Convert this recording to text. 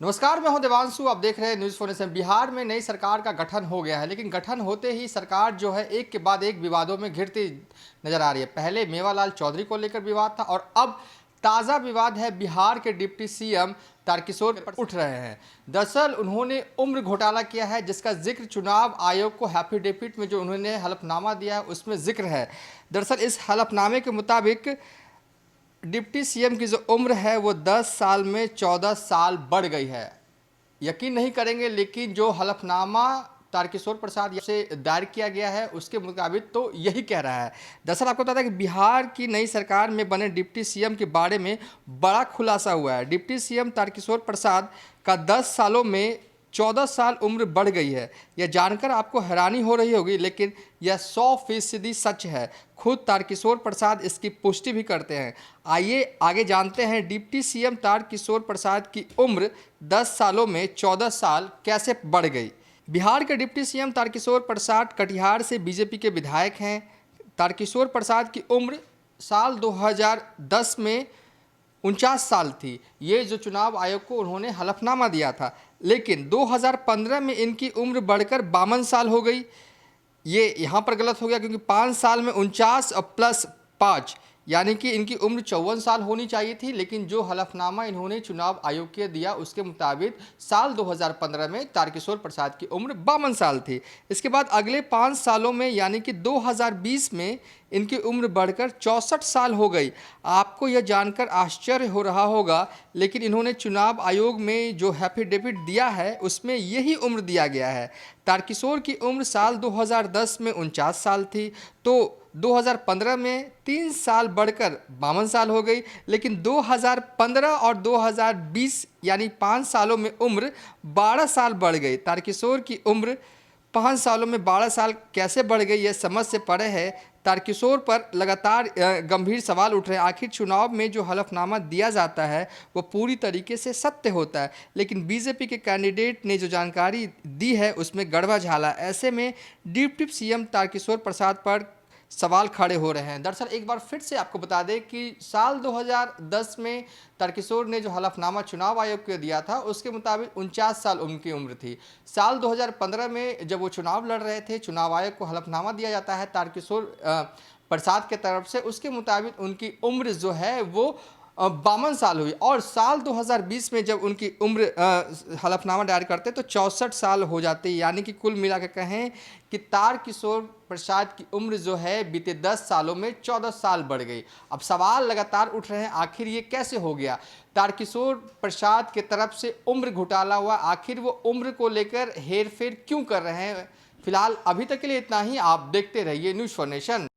नमस्कार, मैं हूं देवांशु। आप देख रहे हैं न्यूज़ फोनेशन। बिहार में नई सरकार का गठन हो गया है, लेकिन गठन होते ही सरकार जो है एक के बाद एक विवादों में घिरती नजर आ रही है। पहले मेवालाल चौधरी को लेकर विवाद था और अब ताज़ा विवाद है बिहार के डिप्टी सीएम तारकिशोर उठ रहे हैं। दरअसल उन्होंने उम्र घोटाला किया है, जिसका जिक्र चुनाव आयोग को एफिडेविट में जो उन्होंने हलफनामा दिया है उसमें जिक्र है। दरअसल इस हलफनामे के मुताबिक डिप्टी सीएम की जो उम्र है वो 10 साल में 14 साल बढ़ गई है। यकीन नहीं करेंगे, लेकिन जो हलफनामा तारकिशोर प्रसाद से दायर किया गया है उसके मुताबिक तो यही कह रहा है। दरअसल आपको बता दें कि बिहार की नई सरकार में बने डिप्टी सीएम के बारे में बड़ा खुलासा हुआ है। डिप्टी सीएम तारकिशोर प्रसाद का 10 सालों में 14 साल उम्र बढ़ गई है। यह जानकर आपको हैरानी हो रही होगी, लेकिन यह 100% सच है। खुद तारकिशोर प्रसाद इसकी पुष्टि भी करते हैं। आइए आगे जानते हैं डिप्टी सीएम तारकिशोर प्रसाद की उम्र 10 सालों में 14 साल कैसे बढ़ गई। बिहार के डिप्टी सीएम तारकिशोर प्रसाद कटिहार से बीजेपी के विधायक हैं। तारकिशोर प्रसाद की उम्र साल 2010 में 49 साल थी। ये जो चुनाव आयोग को उन्होंने हलफनामा दिया था, लेकिन 2015 में इनकी उम्र बढ़कर 52 साल हो गई। ये यहाँ पर गलत हो गया, क्योंकि 5 साल में 49 और प्लस 5 यानी कि इनकी उम्र 54 साल होनी चाहिए थी। लेकिन जो हलफनामा इन्होंने चुनाव आयोग के दिया उसके मुताबिक साल 2015 में तारकिशोर प्रसाद की उम्र 52 साल थी। इसके बाद अगले 5 सालों में यानी कि 2020 में इनकी उम्र बढ़कर 64 साल हो गई। आपको यह जानकर आश्चर्य हो रहा होगा, लेकिन इन्होंने चुनाव आयोग में जो एफिडेविट दिया है उसमें यही उम्र दिया गया है। तारकिशोर की उम्र साल 2010 में 49 साल थी, तो 2015 में 3 साल बढ़कर 52 साल हो गई। लेकिन 2015 और 2020 यानी 5 सालों में उम्र 12 साल बढ़ गई। तारकिशोर की उम्र 5 सालों में 12 साल कैसे बढ़ गई, यह समझ से परे है। तारकिशोर पर लगातार गंभीर सवाल उठ रहे हैं। आखिर चुनाव में जो हलफनामा दिया जाता है वो पूरी तरीके से सत्य होता है, लेकिन बीजेपी के कैंडिडेट ने जो जानकारी दी है उसमें गड़बड़ झाला। ऐसे में डिप्टी सीएम तारकिशोर प्रसाद पर सवाल खड़े हो रहे हैं। दरअसल एक बार फिर से आपको बता दें कि साल 2010 में तारकिशोर ने जो हलफनामा चुनाव आयोग को दिया था उसके मुताबिक 49 साल उनकी उम्र थी। साल 2015 में जब वो चुनाव लड़ रहे थे, चुनाव आयोग को हलफनामा दिया जाता है तारकिशोर प्रसाद के तरफ से, उसके मुताबिक उनकी उम्र जो है वो 52 साल हुई। और साल 2020 में जब उनकी उम्र हलफनामा दायर करते तो 64 साल हो जाते। यानी कि कुल मिला के कहें कि तारकिशोर प्रसाद की उम्र जो है बीते 10 सालों में 14 साल बढ़ गई। अब सवाल लगातार उठ रहे हैं, आखिर ये कैसे हो गया। तारकिशोर प्रसाद की तरफ से उम्र घोटाला हुआ, आखिर वो उम्र को लेकर हेर फेर क्यों कर रहे हैं। फिलहाल अभी तक के लिए इतना ही। आप देखते रहिए न्यूज़ फॉर नेशन।